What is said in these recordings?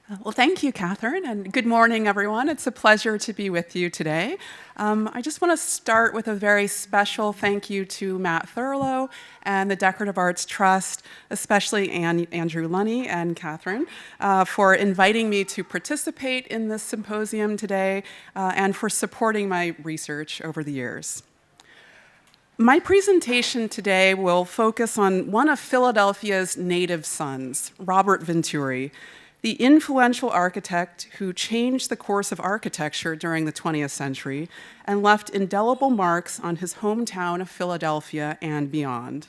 Well, thank you, Catherine, and good morning, everyone. It's a pleasure to be with you today. I just want to start with a very special thank you to Matt Thurlow and the Decorative Arts Trust, especially Andrew Lunny and Catherine, for inviting me to participate in this symposium today and for supporting my research over the years. My presentation today will focus on one of Philadelphia's native sons, Robert Venturi, the influential architect who changed the course of architecture during the 20th century and left indelible marks on his hometown of Philadelphia and beyond.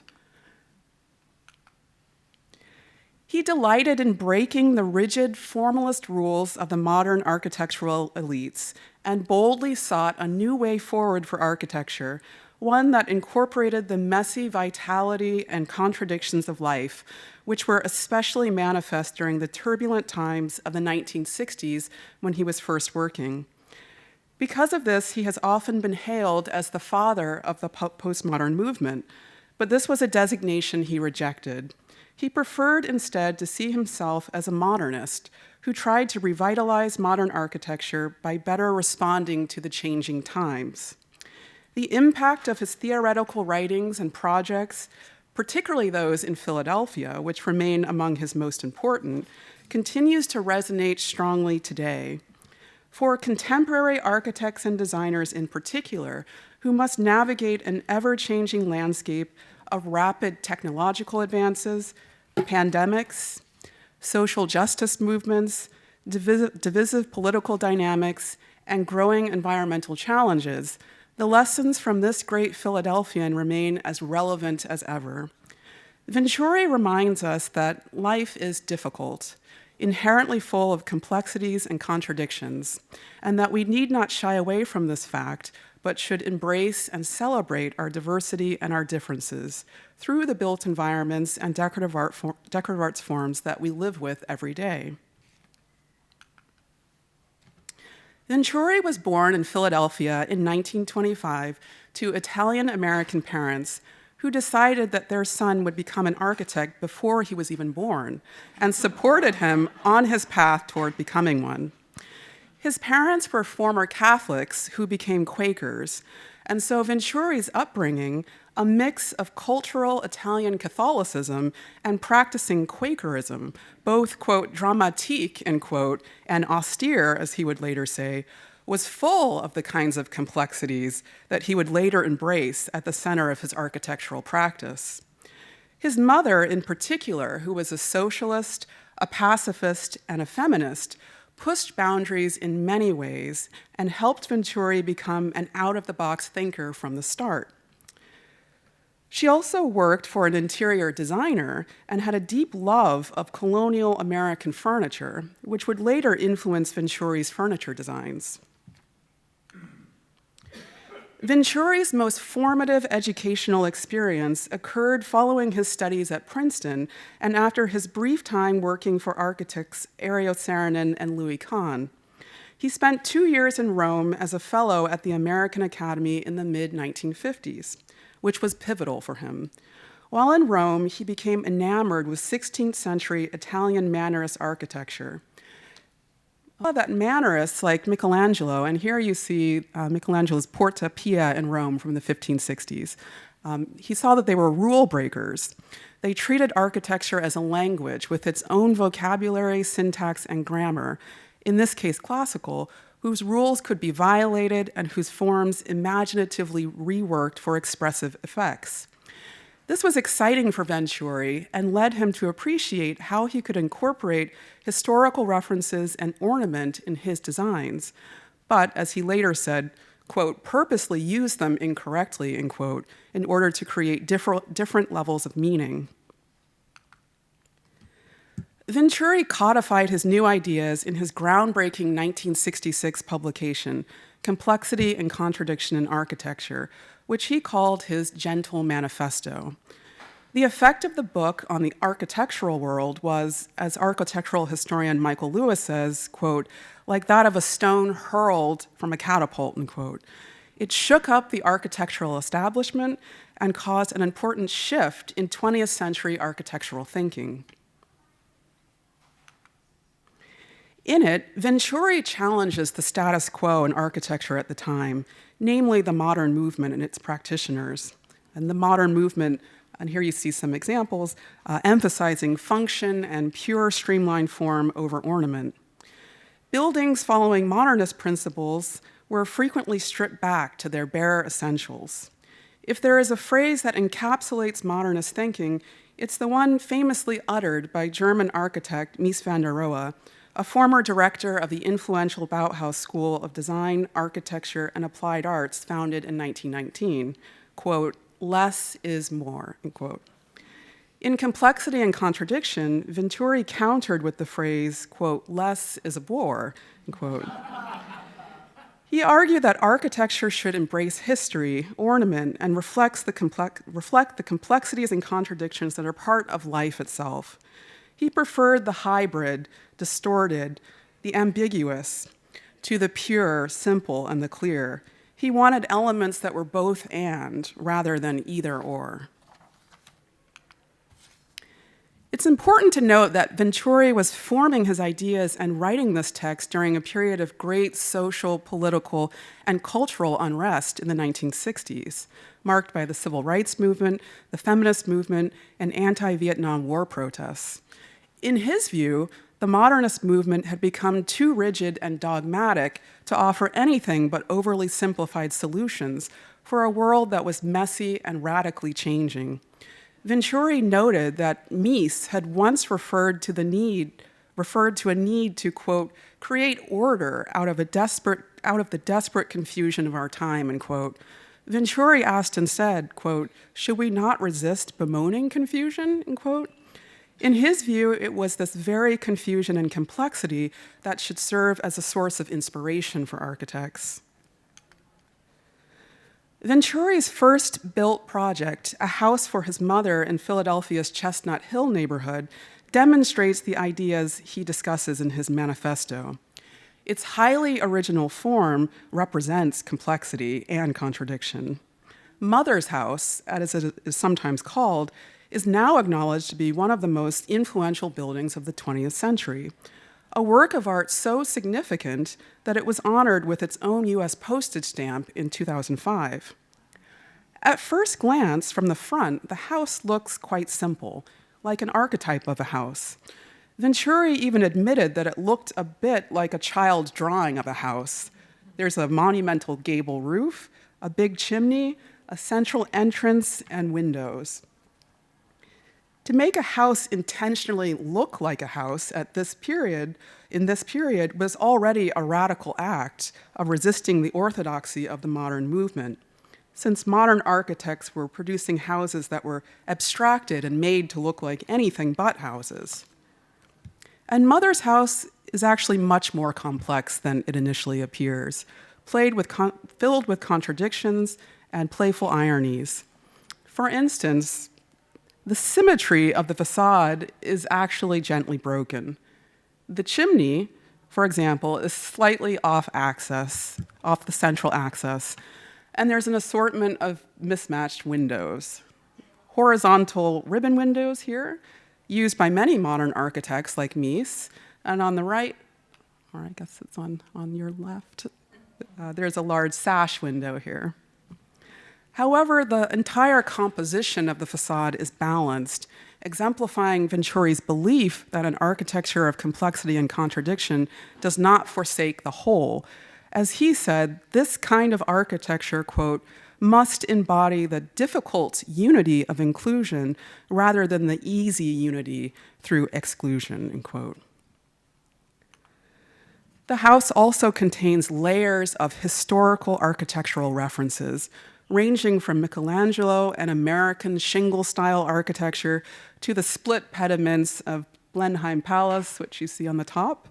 He delighted in breaking the rigid formalist rules of the modern architectural elites and boldly sought a new way forward for architecture, one that incorporated the messy vitality and contradictions of life, which were especially manifest during the turbulent times of the 1960s when he was first working. Because of this, he has often been hailed as the father of the postmodern movement, but this was a designation he rejected. He preferred instead to see himself as a modernist who tried to revitalize modern architecture by better responding to the changing times. The impact of his theoretical writings and projects, particularly those in Philadelphia, which remain among his most important, continues to resonate strongly today. For contemporary architects and designers in particular, who must navigate an ever-changing landscape of rapid technological advances, pandemics, social justice movements, divisive political dynamics, and growing environmental challenges, the lessons from this great Philadelphian remain as relevant as ever. Venturi reminds us that life is difficult, inherently full of complexities and contradictions, and that we need not shy away from this fact, but should embrace and celebrate our diversity and our differences through the built environments and decorative arts forms that we live with every day. Venturi was born in Philadelphia in 1925 to Italian-American parents who decided that their son would become an architect before he was even born and supported him on his path toward becoming one. His parents were former Catholics who became Quakers, and so Venturi's upbringing, a mix of cultural Italian Catholicism and practicing Quakerism, both, quote, dramatique, end quote, and austere, as he would later say, was full of the kinds of complexities that he would later embrace at the center of his architectural practice. His mother, in particular, who was a socialist, a pacifist, and a feminist, pushed boundaries in many ways and helped Venturi become an out-of-the-box thinker from the start. She also worked for an interior designer and had a deep love of colonial American furniture, which would later influence Venturi's furniture designs. Venturi's most formative educational experience occurred following his studies at Princeton and after his brief time working for architects Ariel Saarinen and Louis Kahn. He spent 2 years in Rome as a fellow at the American Academy in the mid-1950s, which was pivotal for him. While in Rome, he became enamored with 16th century Italian Mannerist architecture. That Mannerists like Michelangelo, and here you see Michelangelo's Porta Pia in Rome from the 1560s. He saw that they were rule breakers. They treated architecture as a language with its own vocabulary, syntax, and grammar, in this case classical, whose rules could be violated and whose forms imaginatively reworked for expressive effects. This was exciting for Venturi and led him to appreciate how he could incorporate historical references and ornament in his designs, but, as he later said, quote, purposely use them incorrectly, end quote, in order to create different levels of meaning. Venturi codified his new ideas in his groundbreaking 1966 publication, Complexity and Contradiction in Architecture, which he called his Gentle Manifesto. The effect of the book on the architectural world was, as architectural historian Michael Lewis says, quote, like that of a stone hurled from a catapult, end quote. It shook up the architectural establishment and caused an important shift in 20th century architectural thinking. In it, Venturi challenges the status quo in architecture at the time, namely the modern movement and its practitioners. And the modern movement, and here you see some examples, emphasizing function and pure streamlined form over ornament. Buildings following modernist principles were frequently stripped back to their bare essentials. If there is a phrase that encapsulates modernist thinking, it's the one famously uttered by German architect Mies van der Rohe, a former director of the influential Bauhaus School of Design, Architecture, and Applied Arts founded in 1919, quote, "Less is more," end quote. In Complexity and Contradiction, Venturi countered with the phrase, quote, "Less is a bore," end quote. He argued that architecture should embrace history, ornament, and reflect the complexities and contradictions that are part of life itself. He preferred the hybrid, distorted, the ambiguous, to the pure, simple, and the clear. He wanted elements that were both and, rather than either or. It's important to note that Venturi was forming his ideas and writing this text during a period of great social, political, and cultural unrest in the 1960s, marked by the civil rights movement, the feminist movement, and anti-Vietnam War protests. In his view, the modernist movement had become too rigid and dogmatic to offer anything but overly simplified solutions for a world that was messy and radically changing. Venturi noted that Mies had once referred to a need to, quote, "create order out of the desperate confusion of our time," end quote. Venturi asked instead, quote, "should we not resist bemoaning confusion," end quote. In his view, it was this very confusion and complexity that should serve as a source of inspiration for architects. Venturi's first built project, a house for his mother in Philadelphia's Chestnut Hill neighborhood, demonstrates the ideas he discusses in his manifesto. Its highly original form represents complexity and contradiction. Mother's House, as it is sometimes called, is now acknowledged to be one of the most influential buildings of the 20th century, a work of art so significant that it was honored with its own US postage stamp in 2005. At first glance, from the front, the house looks quite simple, like an archetype of a house. Venturi even admitted that it looked a bit like a child's drawing of a house. There's a monumental gable roof, a big chimney, a central entrance, and windows. To make a house intentionally look like a house in this period, was already a radical act of resisting the orthodoxy of the modern movement, since modern architects were producing houses that were abstracted and made to look like anything but houses. And Mother's House is actually much more complex than it initially appears, filled with contradictions and playful ironies. For instance, the symmetry of the facade is actually gently broken. The chimney, for example, is slightly off the central axis, and there's an assortment of mismatched windows. Horizontal ribbon windows here, used by many modern architects like Mies, and on the right, or I guess it's on your left, there's a large sash window here. However, the entire composition of the facade is balanced, exemplifying Venturi's belief that an architecture of complexity and contradiction does not forsake the whole. As he said, this kind of architecture, quote, must embody the difficult unity of inclusion rather than the easy unity through exclusion, end quote. The house also contains layers of historical architectural references, ranging from Michelangelo and American shingle-style architecture to the split pediments of Blenheim Palace, which you see on the top,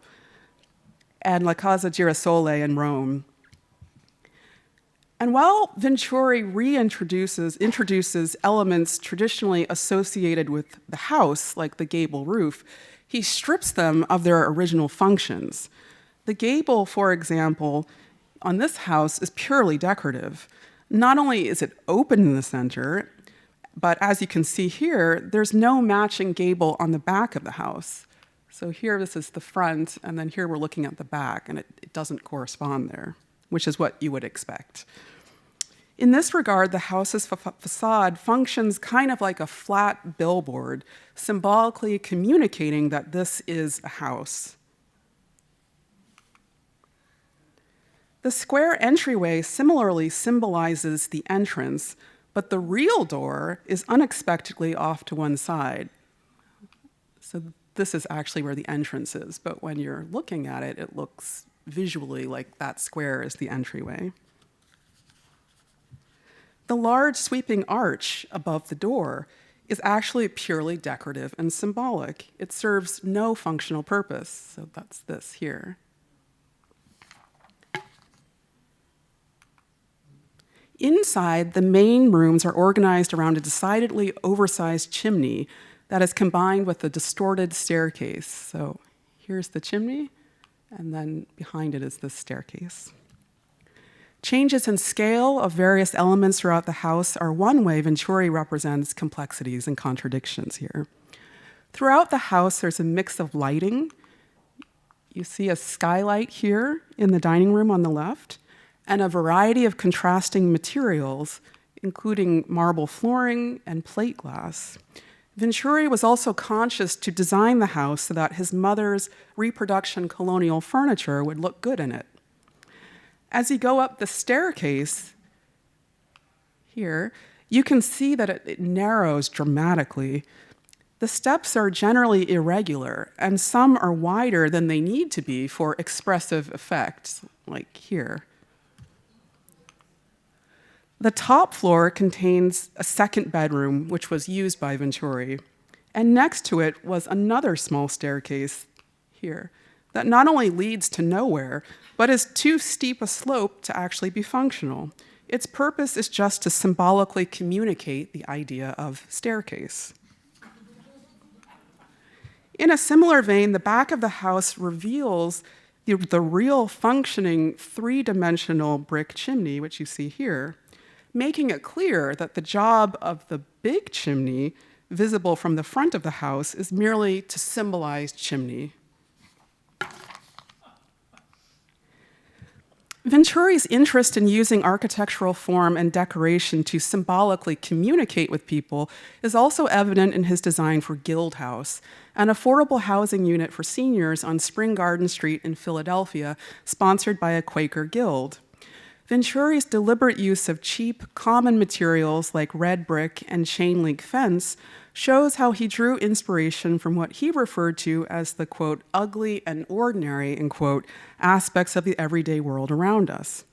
and La Casa Girasole in Rome. And while Venturi introduces elements traditionally associated with the house, like the gable roof, he strips them of their original functions. The gable, for example, on this house is purely decorative. Not only is it open in the center, but as you can see here, there's no matching gable on the back of the house. So here, this is the front, and then here we're looking at the back, and it doesn't correspond there, which is what you would expect. In this regard, the house's facade functions kind of like a flat billboard, symbolically communicating that this is a house. The square entryway similarly symbolizes the entrance, but the real door is unexpectedly off to one side. So this is actually where the entrance is, but when you're looking at it, it looks visually like that square is the entryway. The large sweeping arch above the door is actually purely decorative and symbolic. It serves no functional purpose, so that's this here. Inside, the main rooms are organized around a decidedly oversized chimney that is combined with a distorted staircase. So here's the chimney, and then behind it is the staircase. Changes in scale of various elements throughout the house are one way Venturi represents complexities and contradictions here. Throughout the house, there's a mix of lighting. You see a skylight here in the dining room on the left, and a variety of contrasting materials, including marble flooring and plate glass. Venturi was also conscious to design the house so that his mother's reproduction colonial furniture would look good in it. As you go up the staircase here, you can see that it narrows dramatically. The steps are generally irregular, and some are wider than they need to be for expressive effects, like here. The top floor contains a second bedroom, which was used by Venturi, and next to it was another small staircase here that not only leads to nowhere, but is too steep a slope to actually be functional. Its purpose is just to symbolically communicate the idea of staircase. In a similar vein, the back of the house reveals the real functioning three-dimensional brick chimney, which you see here, making it clear that the job of the big chimney, visible from the front of the house, is merely to symbolize chimney. Venturi's interest in using architectural form and decoration to symbolically communicate with people is also evident in his design for Guild House, an affordable housing unit for seniors on Spring Garden Street in Philadelphia, sponsored by a Quaker guild. Venturi's deliberate use of cheap, common materials like red brick and chain link fence shows how he drew inspiration from what he referred to as the, quote, ugly and ordinary, end quote, aspects of the everyday world around us.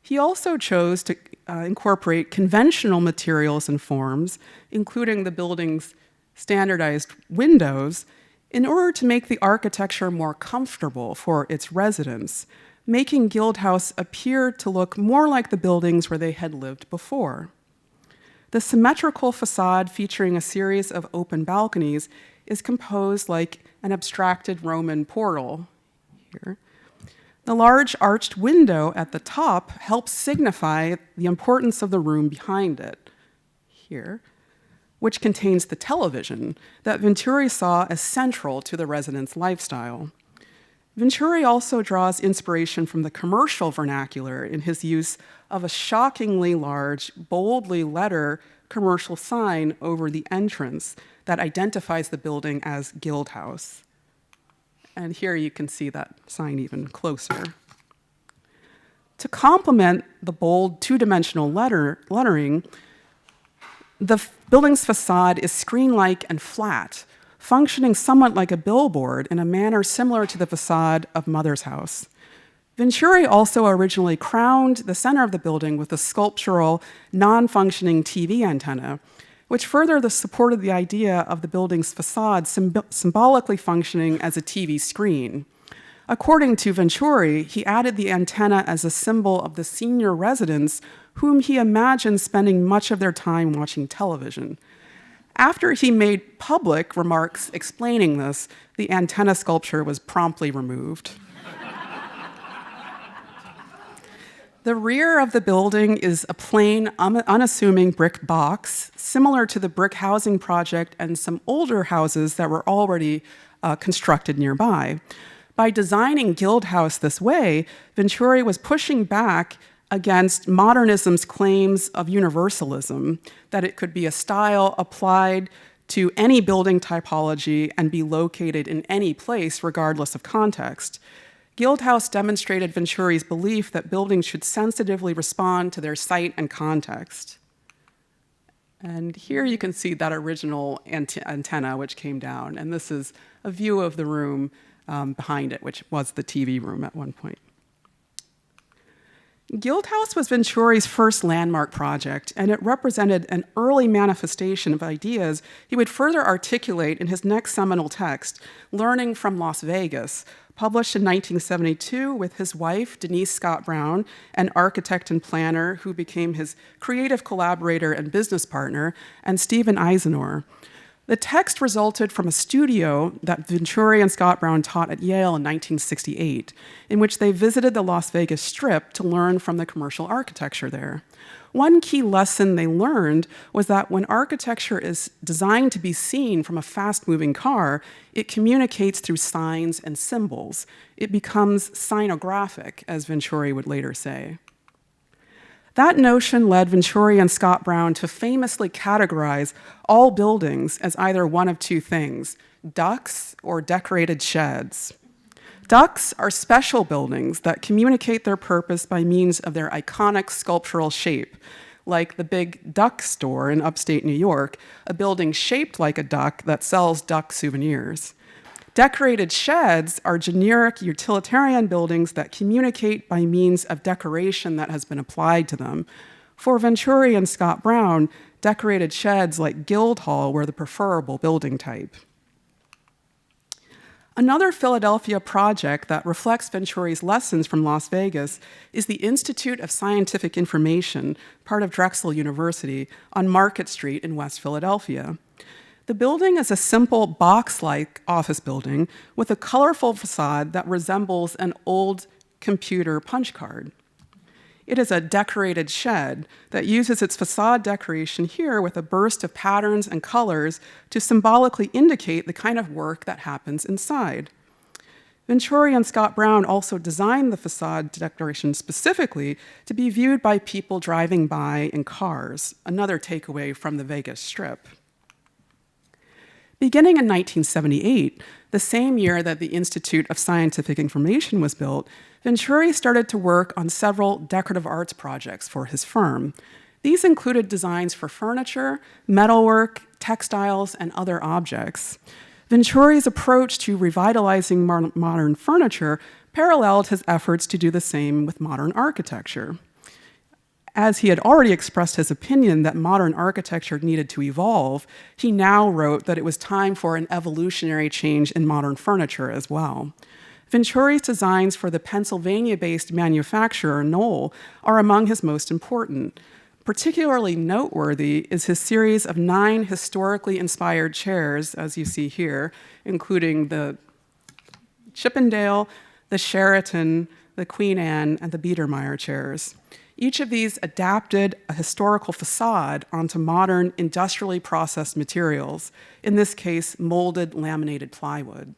He also chose to incorporate conventional materials and forms, including the building's standardized windows, in order to make the architecture more comfortable for its residents, making Guild House appear to look more like the buildings where they had lived before. The symmetrical facade, featuring a series of open balconies, is composed like an abstracted Roman portal here. The large arched window at the top helps signify the importance of the room behind it here, which contains the television that Venturi saw as central to the residents' lifestyle. Venturi also draws inspiration from the commercial vernacular in his use of a shockingly large, boldly lettered commercial sign over the entrance that identifies the building as Guild House. And here you can see that sign even closer. To complement the bold two-dimensional lettering, the building's facade is screen-like and flat, functioning somewhat like a billboard in a manner similar to the facade of Mother's House. Venturi also originally crowned the center of the building with a sculptural, non-functioning TV antenna, which further supported the idea of the building's facade symbolically functioning as a TV screen. According to Venturi, he added the antenna as a symbol of the senior residents whom he imagined spending much of their time watching television. After he made public remarks explaining this, the antenna sculpture was promptly removed. The rear of the building is a plain, unassuming brick box, similar to the brick housing project and some older houses that were already constructed nearby. By designing Guild House this way, Venturi was pushing back against modernism's claims of universalism, that it could be a style applied to any building typology and be located in any place regardless of context. Guild House demonstrated Venturi's belief that buildings should sensitively respond to their site and context. And here you can see that original antenna which came down, and this is a view of the room behind it, which was the TV room at one point. Guild House was Venturi's first landmark project, and it represented an early manifestation of ideas he would further articulate in his next seminal text, Learning from Las Vegas, published in 1972 with his wife, Denise Scott Brown, an architect and planner who became his creative collaborator and business partner, and Stephen Eisenor. The text resulted from a studio that Venturi and Scott Brown taught at Yale in 1968, in which they visited the Las Vegas Strip to learn from the commercial architecture there. One key lesson they learned was that when architecture is designed to be seen from a fast-moving car, it communicates through signs and symbols. It becomes signographic, as Venturi would later say. That notion led Venturi and Scott Brown to famously categorize all buildings as either one of two things, ducts or decorated sheds. Ducts are special buildings that communicate their purpose by means of their iconic sculptural shape, like the Big Duck store in upstate New York, a building shaped like a duck that sells duck souvenirs. Decorated sheds are generic utilitarian buildings that communicate by means of decoration that has been applied to them. For Venturi and Scott Brown, decorated sheds like Guildhall were the preferable building type. Another Philadelphia project that reflects Venturi's lessons from Las Vegas is the Institute of Scientific Information, part of Drexel University, on Market Street in West Philadelphia. The building is a simple box-like office building with a colorful facade that resembles an old computer punch card. It is a decorated shed that uses its facade decoration here with a burst of patterns and colors to symbolically indicate the kind of work that happens inside. Venturi and Scott Brown also designed the facade decoration specifically to be viewed by people driving by in cars, another takeaway from the Vegas Strip. Beginning in 1978, the same year that the Institute of Scientific Information was built, Venturi started to work on several decorative arts projects for his firm. These included designs for furniture, metalwork, textiles, and other objects. Venturi's approach to revitalizing modern furniture paralleled his efforts to do the same with modern architecture. As he had already expressed his opinion that modern architecture needed to evolve, he now wrote that it was time for an evolutionary change in modern furniture as well. Venturi's designs for the Pennsylvania-based manufacturer Knoll are among his most important. Particularly noteworthy is his series of 9 historically inspired chairs, as you see here, including the Chippendale, the Sheraton, the Queen Anne, and the Biedermeier chairs. Each of these adapted a historical facade onto modern industrially processed materials, in this case, molded laminated plywood.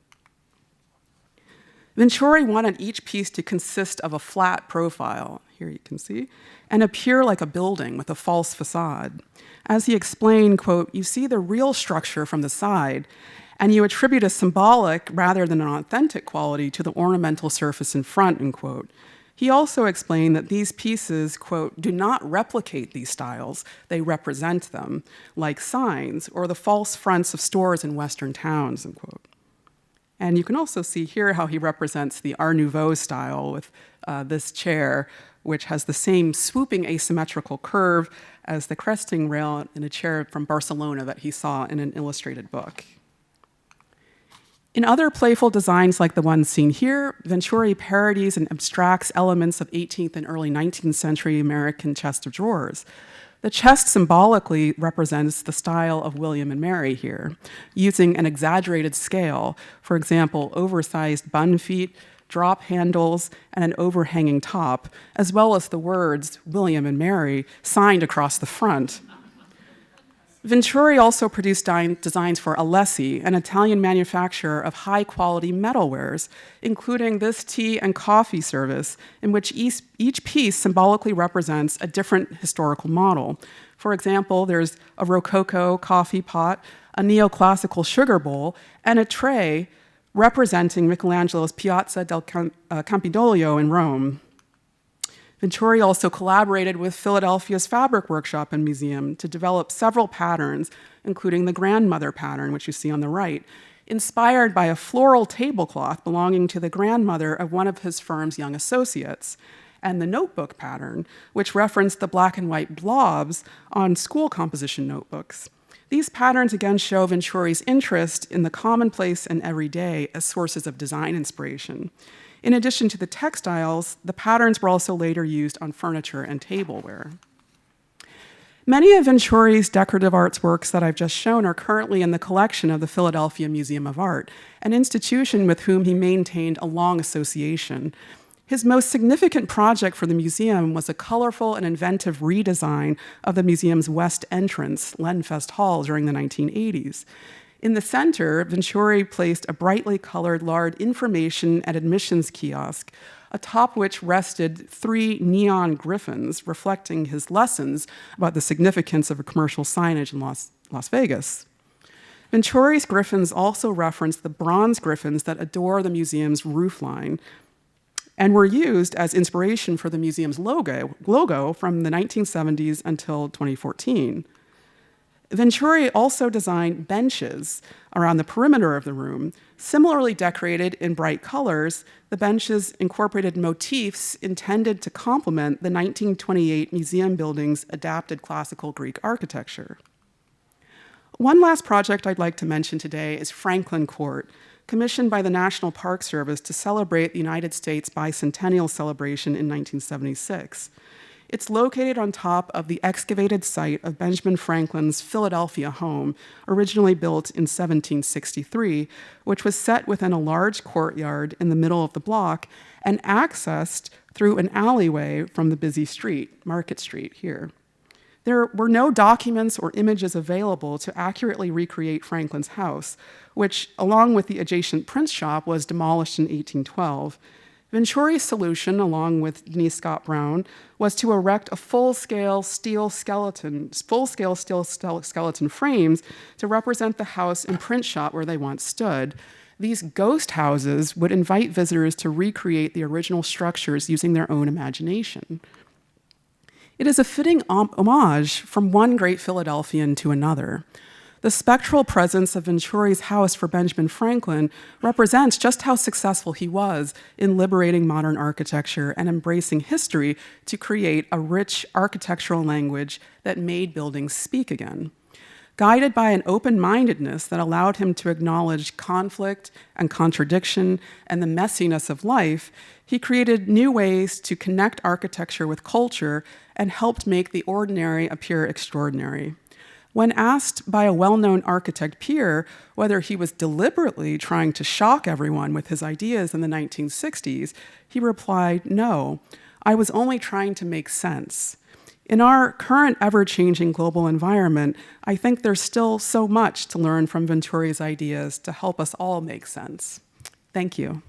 Venturi wanted each piece to consist of a flat profile, here you can see, and appear like a building with a false facade. As he explained, quote, "You see the real structure from the side, and you attribute a symbolic rather than an authentic quality to the ornamental surface in front," end quote. He also explained that these pieces, quote, "do not replicate these styles, they represent them, like signs or the false fronts of stores in Western towns," end quote. And you can also see here how he represents the Art Nouveau style with this chair, which has the same swooping asymmetrical curve as the cresting rail in a chair from Barcelona that he saw in an illustrated book. In other playful designs like the one seen here, Venturi parodies and abstracts elements of 18th and early 19th century American chest of drawers. The chest symbolically represents the style of William and Mary here, using an exaggerated scale, for example, oversized bun feet, drop handles, and an overhanging top, as well as the words William and Mary signed across the front. Venturi also produced designs for Alessi, an Italian manufacturer of high-quality metalwares, including this tea and coffee service, in which each piece symbolically represents a different historical model. For example, there's a Rococo coffee pot, a neoclassical sugar bowl, and a tray representing Michelangelo's Piazza del Campidoglio in Rome. Venturi also collaborated with Philadelphia's Fabric Workshop and Museum to develop several patterns, including the grandmother pattern, which you see on the right, inspired by a floral tablecloth belonging to the grandmother of one of his firm's young associates, and the notebook pattern, which referenced the black and white blobs on school composition notebooks. These patterns again show Venturi's interest in the commonplace and everyday as sources of design inspiration. In addition to the textiles, the patterns were also later used on furniture and tableware. Many of Venturi's decorative arts works that I've just shown are currently in the collection of the Philadelphia Museum of Art, an institution with whom he maintained a long association. His most significant project for the museum was a colorful and inventive redesign of the museum's west entrance, Lenfest Hall, during the 1980s. In the center, Venturi placed a brightly colored large information and admissions kiosk, atop which rested 3 neon griffins reflecting his lessons about the significance of commercial signage in Las Vegas. Venturi's griffins also reference the bronze griffins that adorn the museum's roofline and were used as inspiration for the museum's logo from the 1970s until 2014. Venturi also designed benches around the perimeter of the room. Similarly decorated in bright colors, the benches incorporated motifs intended to complement the 1928 museum building's adapted classical Greek architecture. One last project I'd like to mention today is Franklin Court, commissioned by the National Park Service to celebrate the United States bicentennial celebration in 1976. It's located on top of the excavated site of Benjamin Franklin's Philadelphia home, originally built in 1763, which was set within a large courtyard in the middle of the block and accessed through an alleyway from the busy street, Market Street here. There were no documents or images available to accurately recreate Franklin's house, which, along with the adjacent print shop, was demolished in 1812. Venturi's solution, along with Denise Scott Brown, was to erect a full-scale steel skeleton frames to represent the house and print shop where they once stood. These ghost houses would invite visitors to recreate the original structures using their own imagination. It is a fitting homage from one great Philadelphian to another. The spectral presence of Venturi's house for Benjamin Franklin represents just how successful he was in liberating modern architecture and embracing history to create a rich architectural language that made buildings speak again. Guided by an open-mindedness that allowed him to acknowledge conflict and contradiction and the messiness of life, he created new ways to connect architecture with culture and helped make the ordinary appear extraordinary. When asked by a well-known architect peer whether he was deliberately trying to shock everyone with his ideas in the 1960s, he replied, "No, I was only trying to make sense." In our current ever-changing global environment, I think there's still so much to learn from Venturi's ideas to help us all make sense. Thank you.